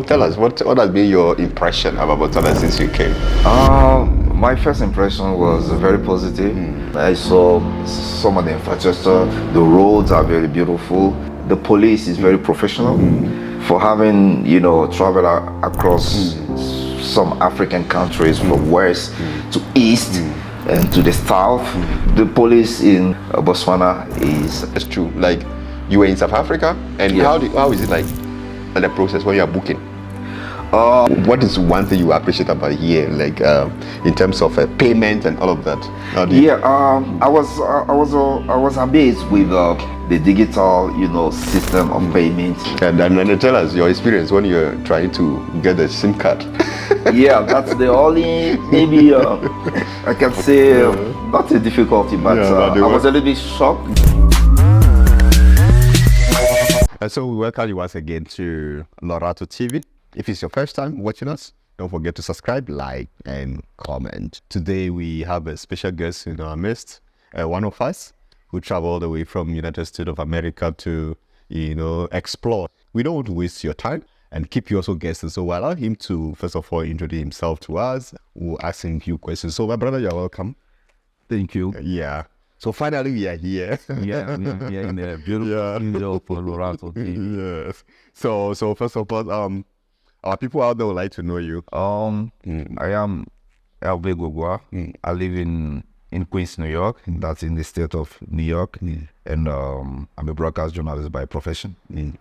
Tell us, what has been your impression about Botswana since you came? My first impression was very positive. I saw some of the infrastructure. The roads are very beautiful. The police is very professional. For having, traveled across some African countries from west to east and to the south, the police in Botswana is... It's true. Like, you were in South Africa, and Yeah. how is it like the process when you are booking? What is one thing you appreciate about here, like in terms of payment and all of that? I was amazed with the digital, system of payment. And then tell us your experience when you're trying to get a SIM card. Yeah, that's the only, maybe I can say not a difficulty, but I was a little bit shocked. So we welcome you once again to Lorato TV. If it's your first time watching us, don't forget to subscribe, like, and comment. Today we have a special guest in our midst, one of us who traveled all the way from United States of America to, explore. We don't want to waste your time and keep you also guessing. So we'll allow him to, first of all, introduce himself to us. We'll ask him a few questions. So my brother, you're welcome. Thank you. Yeah. So finally we are here. Yeah, in a beautiful Lorato. Yes. So first of all, our people out there would like to know you. I am Herve. I live in Queens, New York. That's in the state of New York. And I'm a broadcast journalist by profession.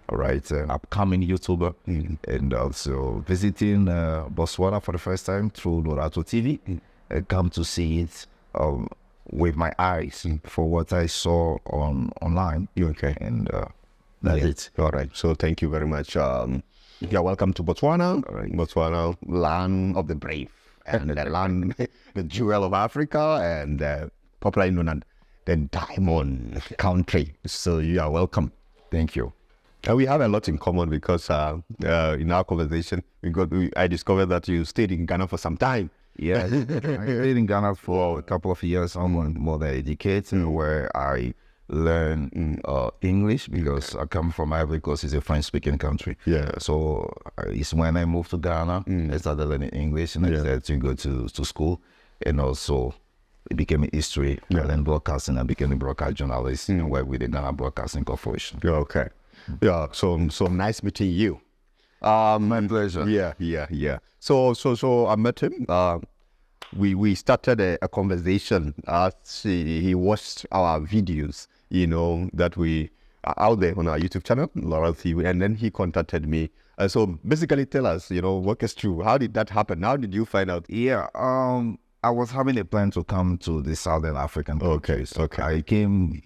All right. Upcoming YouTuber. And also visiting Botswana for the first time through Lorato TV. I come to see it with my eyes for what I saw online. Okay. And that's it. All right. So thank you very much. You're welcome to Botswana. Right. Botswana, land of the brave, and the land, the jewel of Africa, and popularly known as the diamond country. So you are welcome. Thank you. And we have a lot in common because in our conversation, I discovered that you stayed in Ghana for some time. Yeah, I stayed in Ghana for a couple of years, almost more than a decade, where I learned English because I come from Ivory Coast. It's a French-speaking country. Yeah. So it's when I moved to Ghana, I started learning English, and I decided to go to school, and also it became a history. I learned broadcasting. I became a broadcast journalist and worked with the Ghana Broadcasting Corporation. Yeah, okay. Yeah. So nice meeting you. My pleasure. Yeah. So I met him. We started a conversation. He watched our videos, that we are out there on our YouTube channel, Lorato TV, and then he contacted me. So basically, tell us, walk us through. How did that happen? How did you find out? Yeah. I was having a plan to come to the Southern African countries. Okay. I came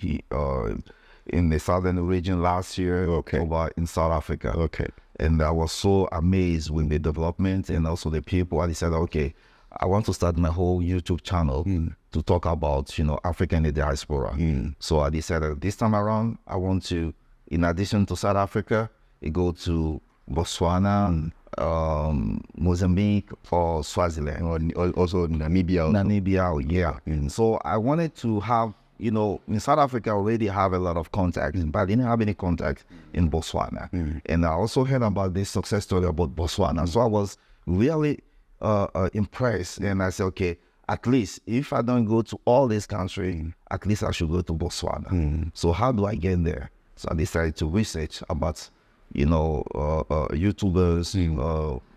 in the southern region last year, over in South Africa. Okay. And I was so amazed with the development and also the people. I decided, okay, I want to start my whole YouTube channel to talk about, Africa in the diaspora. So I decided this time around, I want to, in addition to South Africa, go to Botswana, Mozambique, or Swaziland. Or also Namibia. Namibia, yeah. So I wanted to have, in South Africa, I already have a lot of contacts, but I didn't have any contact in Botswana. And I also heard about this success story about Botswana. So I was really impressed, and I said, okay, at least if I don't go to all these countries, at least I should go to Botswana. So how do I get there? So I decided to research about, YouTubers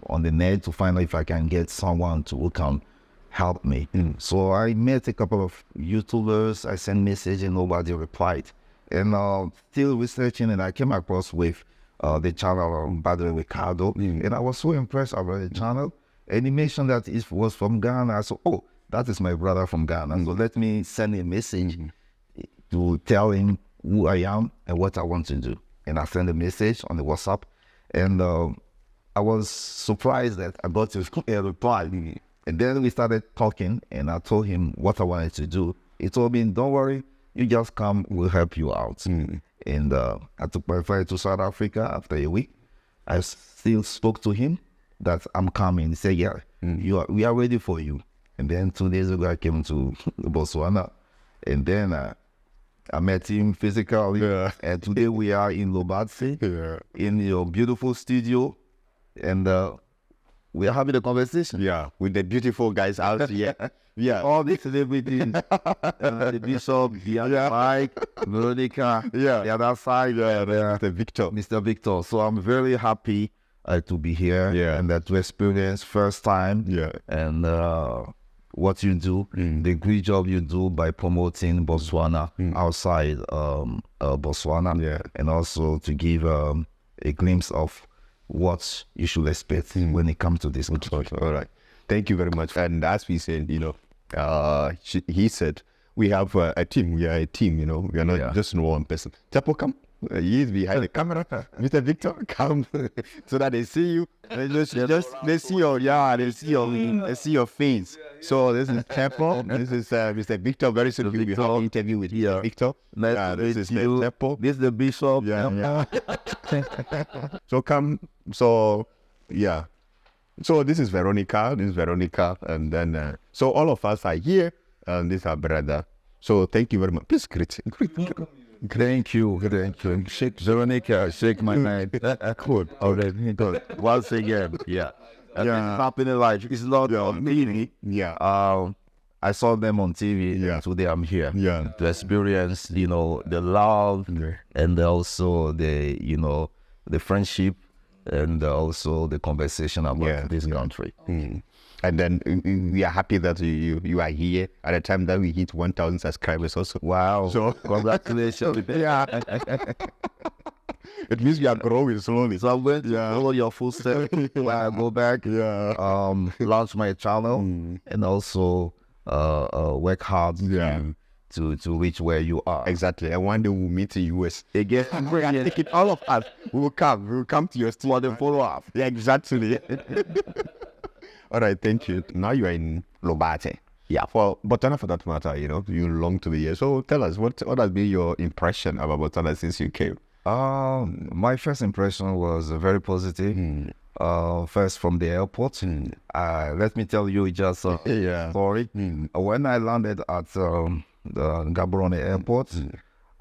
on the net to find out if I can get someone who can help me. So I met a couple of YouTubers. I sent message and nobody replied. And still researching, and I came across with the channel by the Ricardo, and I was so impressed about the channel. And he mentioned that it was from Ghana. I said, oh, that is my brother from Ghana. So let me send a message to tell him who I am and what I want to do. And I sent a message on the WhatsApp, and I was surprised that I got a reply. And then we started talking, and I told him what I wanted to do. He told me, don't worry, you just come, we'll help you out. And I took my flight to South Africa after a week. I still spoke to him that I'm coming. He said, yeah, we are ready for you. And then 2 days ago, I came to Botswana, and then I met him physically. And today we are in Lobatse, in your beautiful studio. and we're having a conversation. Yeah, with the beautiful guys out here. Yeah. All these celebrities, the Bishop, the other side, Veronica, Yeah. the other side, Mr. Victor. Mr. Victor. So I'm very happy to be here Yeah. and to experience first time. Yeah. And what you do, the great job you do by promoting Botswana outside Botswana, Yeah. and also to give a glimpse of what you should expect when it comes to this country. All right. Thank you very much. And as we said, he said, we have a team. We are a team, We are not just one person. Chapo, come. He is behind the camera. Mr. Victor, come. So that they see you. They see your face. So this is Chapo. This is Mr. Victor. Very soon we will have an interview with Victor. This is Chapo. This is the Bishop. Yeah. So come. So, yeah. So this is Veronica, and then so all of us are here, and this is our brother. So thank you very much. Please greet. Thank you. Shake Veronica, shake my hand. Good. Already. Once again, yeah. It's happening like it's not me. Yeah. I saw them on TV. Yeah. Today I'm here. Yeah. To experience, the love, and also the friendship, and also the conversation about this country. And then we are happy that you are here at a time that we hit 1,000 subscribers also. Wow. So congratulations. Yeah. It means we are growing slowly. So I'm going to follow your footsteps when I go back. Yeah. Launch my channel and also work hard to reach where you are. Exactly. And one day we'll meet in US. Again, We are taking all of us. We will come to your studio. for the follow-up. Yeah, exactly. All right, thank you. Now you are in Lobate. Yeah. For Botswana, for that matter, you long to be here. So tell us, what has been your impression about Botswana since you came? My first impression was very positive. First from the airport. Let me tell you just a story. When I landed at the Gaborone airport,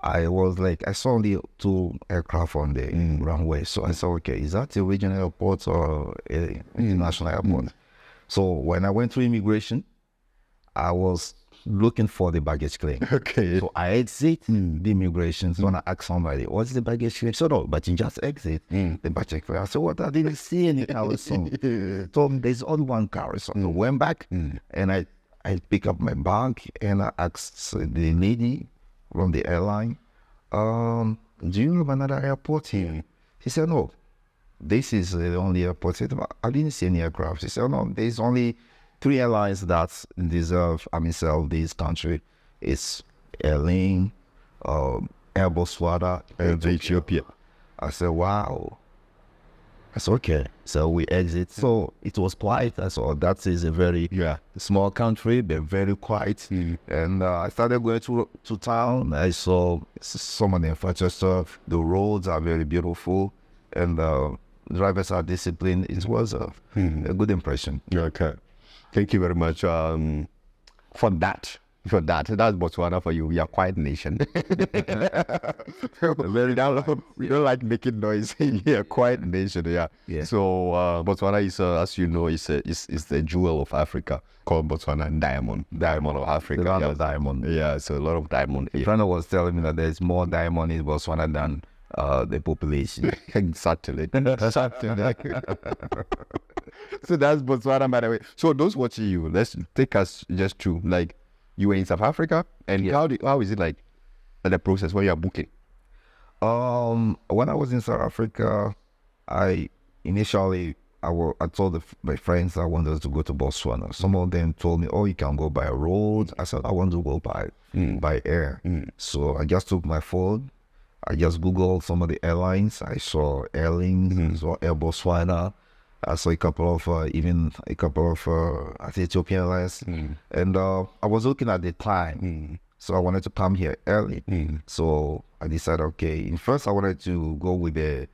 I was like, I saw only 2 aircraft on the runway. So I said, okay, is that a regional airport or an international airport? So when I went to immigration, I was looking for the baggage claim. Okay. So I exit the immigration. So when I asked somebody, what's the baggage claim? So no, but you just exit the baggage claim. I said, what? I didn't see any carousel. So there's only one carousel. So I went back and I picked up my bag and I asked the lady from the airline, do you have another airport here? She said, no, this is the only airport. I said, I didn't see any aircraft. She said, no, there's only 3 airlines that deserve, sell this country. It's Airline, Air Botswana, And Ethiopia. I said, wow. I said, okay. So we exit. So it was quiet. I saw that is a very small country, but very quiet. And I started going to town. I saw some of the infrastructure. The roads are very beautiful. And drivers are disciplined. It was a good impression. Okay. Thank you very much for that. That's Botswana for you. We are a quiet nation. We don't like making noise. We are a quiet nation. Yeah. So Botswana is, as you know, is the jewel of Africa, called Botswana diamond of Africa. A lot of diamond. Yeah. So a lot of diamond. A friend was telling me that there's more diamond in Botswana than the population. Exactly. So that's Botswana, by the way. So those watching you, let's take us just through, like, you were in South Africa, and how is it like the process when you are booking? When I was in South Africa, I told my friends I wanted to go to Botswana. Some of them told me, "Oh, you can go by road." I said, "I want to go by air." So I just took my phone. I just Googled some of the airlines. I saw Airlines, saw Air Botswana. I saw a couple of Ethiopian Airlines, and I was looking at the time, so I wanted to come here early. So I decided, okay, first I wanted to go with the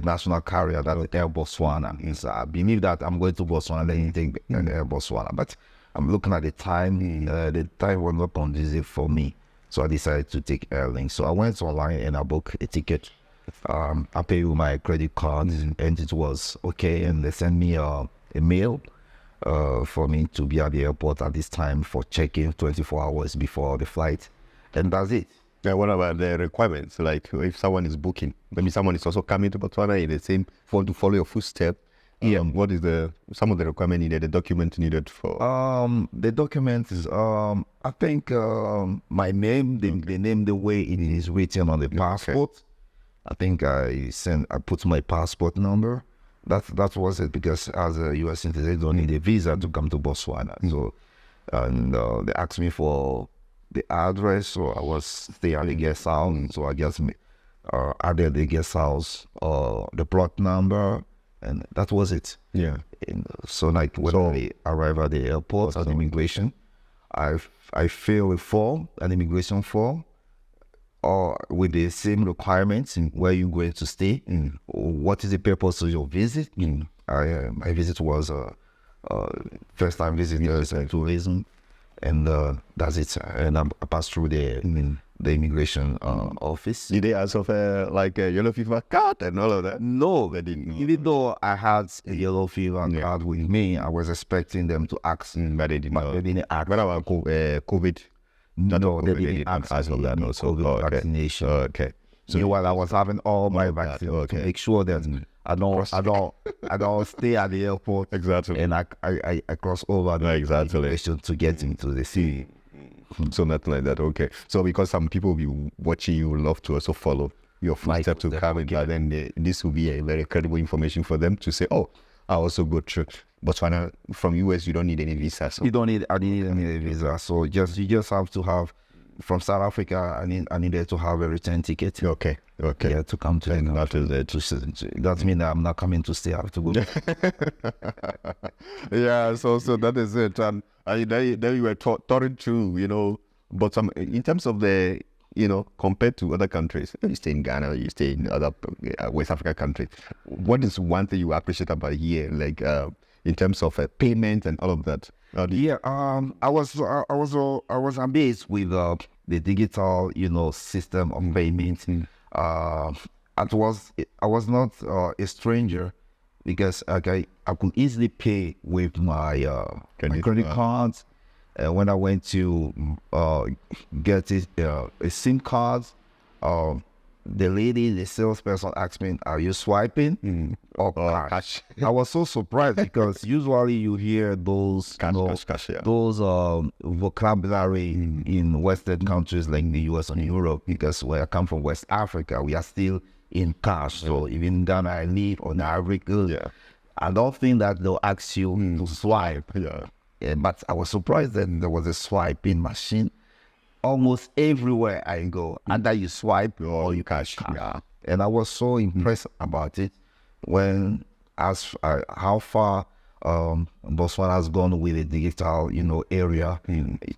national carrier, that was Air Botswana. So I believe that I'm going to Botswana, then you take Air Botswana. But I'm looking at the time. The time was not conducive for me, so I decided to take Airlines. So I went online and I booked a ticket I paid with my credit card, and it was okay. And they sent me a mail for me to be at the airport at this time for check-in 24 hours before the flight, and that's it. Yeah, what about the requirements? Like if someone is booking, maybe someone is also coming to Botswana in the same want to follow your footstep. What is some of the requirement needed, the document needed for? The document is I think my name, the name the way it is written on the passport. I think I put my passport number. That was it, because as a U.S. citizen, they don't need a visa to come to Botswana. So, and they asked me for the address, so I was staying at the guest house. So I just added the guest house, the plot number, and that was it. Yeah. And so like when I arrived at the airport at immigration, I fill a form, an immigration form, or with the same requirements in where you're going to stay, what is the purpose of your visit. My visit was first-time visitors and tourism, and that's it. And I passed through the immigration office. Did they ask for like a yellow fever card and all of that? No, They didn't. even though I had a yellow fever card with me, I was expecting them to ask, But they didn't. but they didn't ask. What about COVID? No, they They didn't didn't ask ask me for that the also. COVID Okay. vaccination. Okay. So meanwhile, I was having all my vaccines to make sure that I don't stay at the airport Exactly. and I cross over the Exactly. immigration to get into the city. So nothing like that. Okay. So because some people will be watching you, love to also follow your footsteps to come in, but then this will be a very credible information for them to say, oh, I also go through Botswana from US. You don't need any visa. So You don't need any visa. So you just have to have, from South Africa, I needed to have a return ticket. okay. Yeah, to come to And the that is it. That means that I'm not coming to stay. I have to go. Yeah, so that is it. And then you were touring through, but in terms of the, compared to other countries, you stay in Ghana, you stay in other West Africa countries. What is one thing you appreciate about here, like in terms of payment and all of that? Yeah, I was amazed with the digital, system of payment. I was not a stranger, because I could easily pay with my credit cards. When I went to get a SIM card, the salesperson asked me, "Are you swiping or cash?" I was so surprised, because usually you hear those Cash, yeah. those vocabulary in Western countries like the US and Europe, because where I come from, West Africa, we are still in cash. So even in Ghana, I live on Ivory Coast. Yeah. I don't think that they'll ask you to swipe. Yeah. But I was surprised that there was a swiping machine almost everywhere I go. Either you swipe or you cash. Yeah. And I was so impressed about it when how far Botswana has gone with the digital, area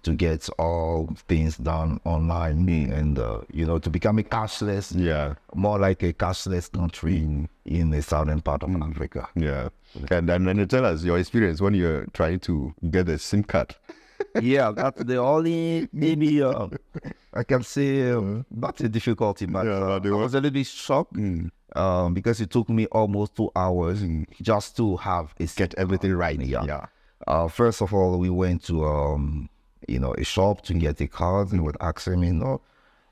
to get all things done online and to become a cashless, more like a cashless country in the southern part of Africa. Yeah. And then tell us your experience when you're trying to get a SIM card. Yeah, that's the only, maybe I can say not a difficulty, but I was a little bit shocked because it took me almost 2 hours just to have Get everything right. Yeah. First of all, we went to a shop to get a card, and would ask me,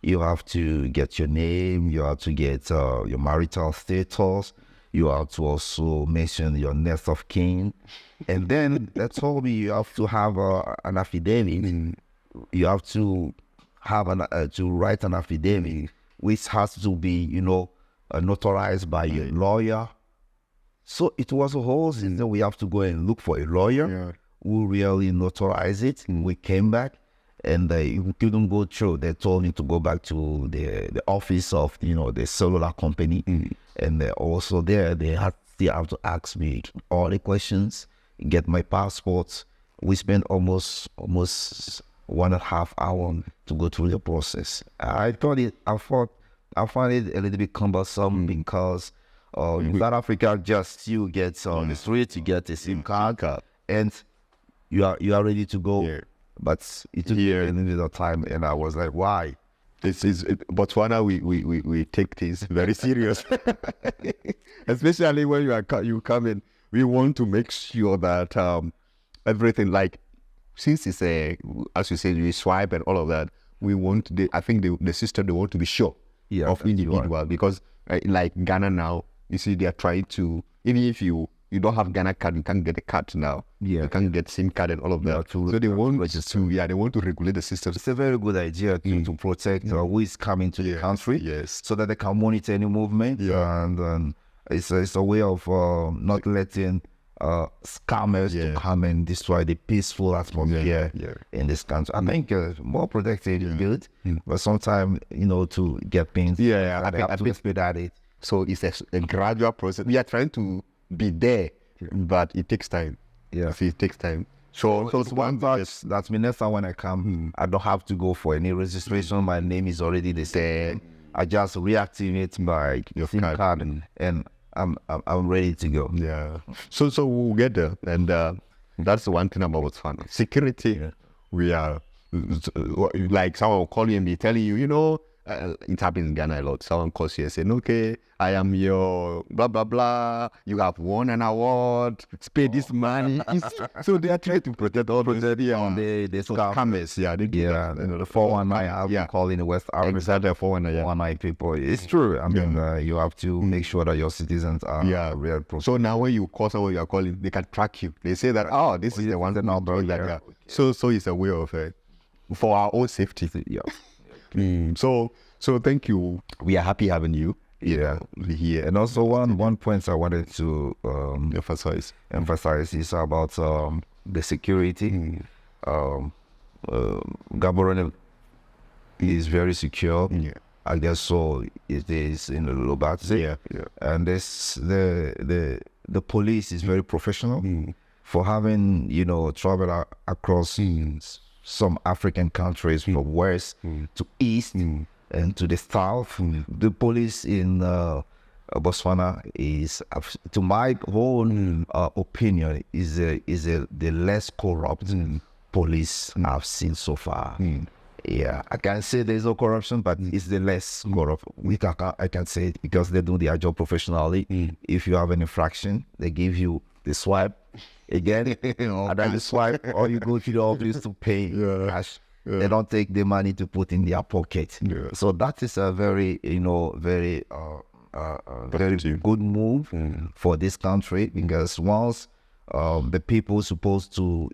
you have to get your name, you have to get your marital status, you have to also mention your next of kin. And then they told me you have to have an affidavit. You have to have to write an affidavit, which has to be, notarized by a lawyer. So it was a whole system. We have to go and look for a lawyer who really notarized it. And we came back, and we couldn't go through. They told me to go back to the office of, the cellular company. And also there, they still have to ask me all the questions, get my passport. We spent almost 1.5 hours to go through the process. I found it a little bit cumbersome because in South Africa, just you get on the street, you get a SIM card, and you are ready to go. But it took a little bit of time, and I was like, why? Botswana, we take things very serious, especially when you come in. We want to make sure that everything, like, since it's as you said, you swipe and all of that, I think the system, they want to be sure of individual, because like Ghana now, you see, they are trying to, even if you don't have Ghana card, you can't get a card now. You can't get SIM card and all of that. So they want they want to regulate the system. It's a very good idea to protect who is coming to the country, so that they can monitor any movement. And it's a way of not letting scammers to come and destroy the peaceful atmosphere in this country. I think more protected is good, but sometimes, to get things, I have to expedite it. So it's a gradual process. We are trying to be there, but it takes time. It takes time. So it's one that's me next time when I come, I don't have to go for any registration. My name is already there. I just reactivate my SIM card and I'm ready to go. So we'll get there, and that's the one thing about what's fun. Security. We are like, someone will call you and be telling you, it happens in Ghana a lot. Someone calls you and says, okay, I am your blah blah blah, you have won an award, pay this money. So they are trying to protect all those the scammers. They do that. The 419, I've been calling the West Africa. Exactly, 419 people. It's true. I mean, you have to make sure that your citizens are real. So now when you call someone you are calling, they can track you. They say that, this is the one that number. So it's a way of for our own safety. So thank you. We are happy having you here. And also one point I wanted to emphasize is about the security. Gaborone is very secure. I guess so. It is in the Lobate. And this the police is very professional for having traveled across some African countries from west to east and to the south. The police in Botswana is, to my own opinion, is the less corrupt police I've seen so far. I can say there's no corruption, but it's the less corrupt. I can say it because they do their job professionally. If you have an infraction, they give you the swipe again, and then the swipe, or you go to the office to pay cash. They don't take the money to put in their pocket. So that is a very, very good move for this country, because once the people supposed to,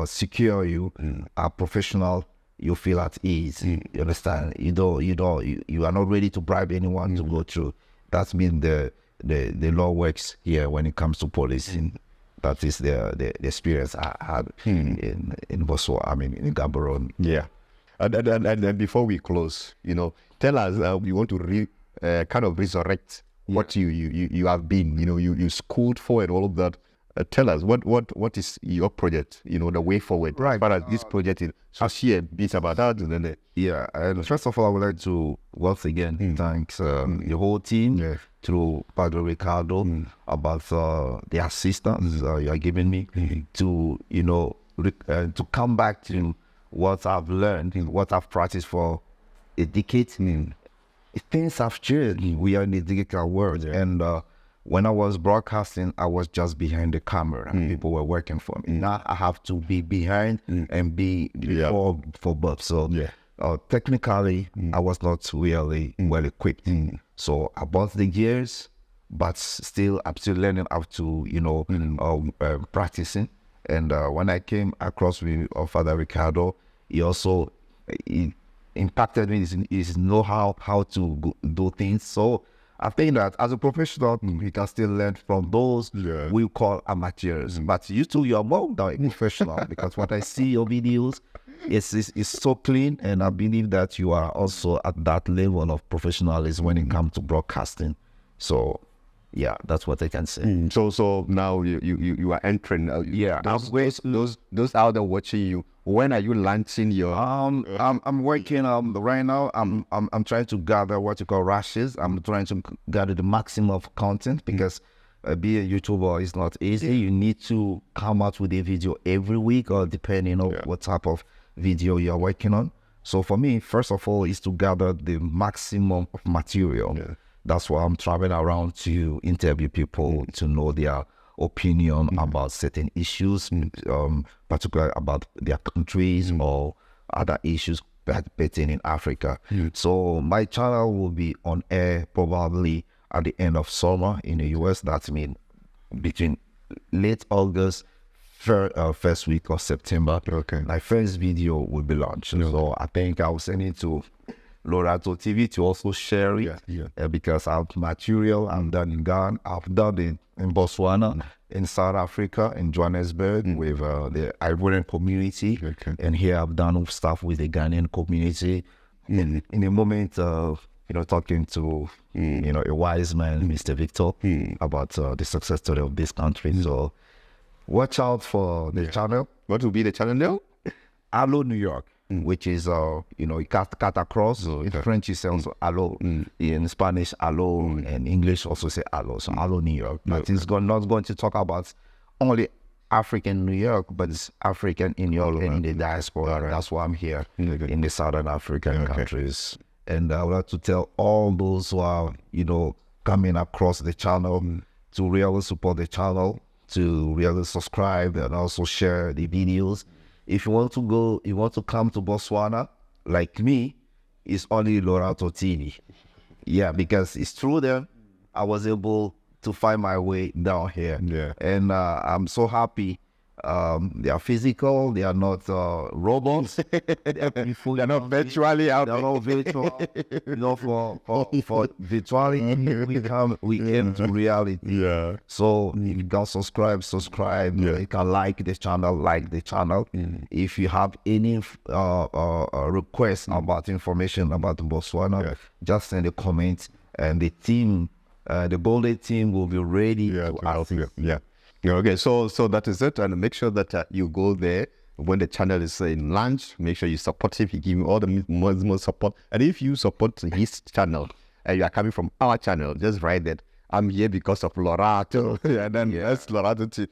secure you are professional, you feel at ease. You understand? You are not ready to bribe anyone to go through. That's been the law works here when it comes to policing. That is the experience I had in Botswana, in Gaborone. And before we close, tell us, we want to kind of resurrect what you have been, you schooled for and all of that. Tell us what is your project, the way forward, right? But this project is, so share a bit about that. And then and first of all, I would like to once again thanks the whole team through Padre Ricardo about the assistance you are giving me to to come back to what I've learned, what I've practiced for a decade. Things have changed. We are in the digital world, and when I was broadcasting, I was just behind the camera and people were working for me. Now I have to be behind and be before for both. So technically, I was not really well equipped. So about the years, but still, I'm still learning how to, practicing. And when I came across with Father Ricardo, he also impacted me in his know-how, how to do things. So I think that as a professional, you can still learn from those we call amateurs. But you two, you are more than a professional, because what I see your videos is so clean, and I believe that you are also at that level of professionalism when it comes to broadcasting. So that's what I can say. So now you are entering. Those out there watching you. When are you launching your? I'm working right now. I'm trying to gather what you call rashes. I'm trying to gather the maximum of content, because being a YouTuber is not easy. You need to come out with a video every week, or depending on what type of video you're working on. So for me, first of all, is to gather the maximum of material. Yeah. That's why I'm traveling around to interview people to know their opinion about certain issues, particularly about their countries or other issues pertaining in Africa. So my channel will be on air probably at the end of summer in the US. That means between late August, first week of September. Okay. My first video will be launched. So I think I'll send it to Lorato TV to also share it because I have material I've done in Ghana, I've done it in Botswana, in South Africa, in Johannesburg with the Ivorian community, and here I've done stuff with the Ghanaian community. In a moment, talking to a wise man, Mr. Victor, about the success story of this country. So watch out for the channel. What will be the channel now? Allo New York, which is cut across. In French it sounds allo, in Spanish allo, and English also say allo. So Allo New York. But it's not going to talk about only African New York, but it's African in New York and in the diaspora. That's why I'm here in the Southern African countries. And I would like to tell all those who are, coming across the channel to really support the channel, to really subscribe and also share the videos. If you want to come to Botswana, like me, it's only Lorato TV. Yeah, because it's through them I was able to find my way down here. Yeah. And I'm so happy. They are physical. They are not robots. They're not virtually out. They're not virtual. For virtuality, we aim to reality. Yeah. So if you can subscribe. You can like the channel. If you have any requests about information about Botswana, just send a comment, and the team, the Golden team, will be ready to help you. Yeah. Okay, so that is it, and make sure that you go there when the channel is in launch. Make sure you support him. He give you all the more support, and if you support his channel and you are coming from our channel, just write that I'm here because of Lorato, and then that's Lorato to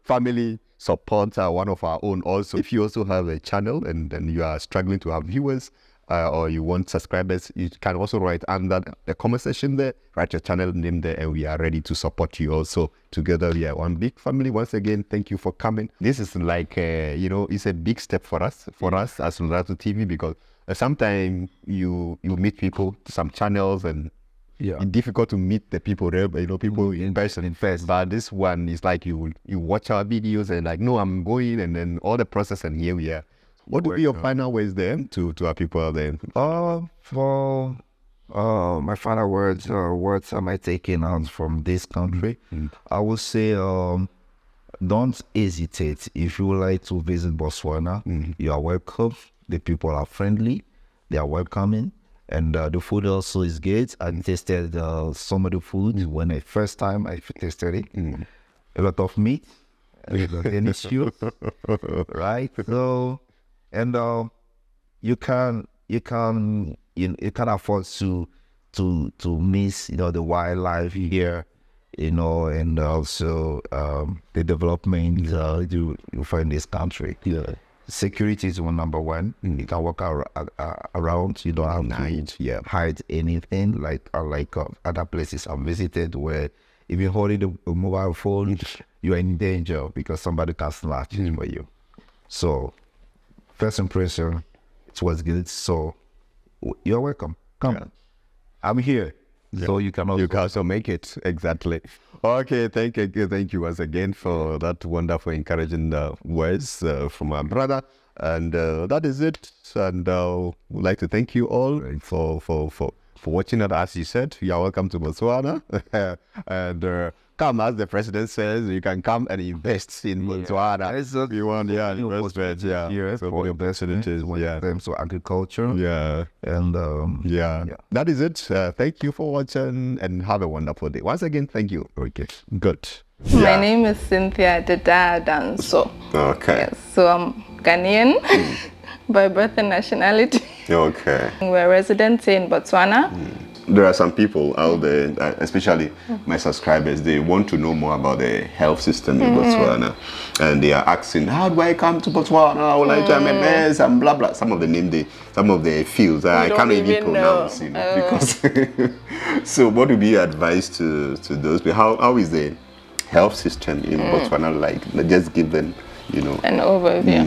family support one of our own. Also, if you also have a channel and then you are struggling to have viewers, or you want subscribers, you can also write under the comment section there, write your channel name there, and we are ready to support you also. Together we are one big family. Once again, thank you for coming. This is like it's a big step for us as Lorato TV, because sometimes you meet people, some channels, and it's difficult to meet the people there, people in person. But this one is like you watch our videos and like, no, I'm going, and then all the process, and here we are. What would be your final words there to our people out there? For my final words, words am I taking out from this country? I would say, don't hesitate. If you would like to visit Botswana, you are welcome. The people are friendly, they are welcoming, and the food also is good. I tasted some of the food when I first time I tasted it. A lot of meat, an issue, right? So. And you can afford to miss the wildlife here, and also the development you find in this country. Security is number one. You can walk around. You don't have to hide anything like other places I've visited where even holding the mobile phone, you are in danger because somebody can snatch it for you. So. First impression, it was good. So you're welcome. Come. Yeah. I'm here. So you can also make it. Exactly. Okay, thank you once again for that wonderful encouraging words from our brother. And that is it. And we'd like to thank you all for watching it. As you said, you are welcome to Botswana. And come, as the president says, you can come and invest in Botswana. You want, investment, so for your president is when it comes to agriculture. And that is it. Thank you for watching and have a wonderful day. Once again, thank you. Okay, good. My name is Cynthia Deda Danso. Okay. Yes, so I'm Ghanaian by birth and nationality. Okay. We're residents in Botswana. there are some people out there, especially my subscribers, they want to know more about the health system in Botswana. And they are asking, how do I come to Botswana? I would like to MS and blah, blah. Some of the fields I can't even pronounce, you know, because... So what would be your advice to those people? How is the health system in Botswana like? Just give them, you know... An overview.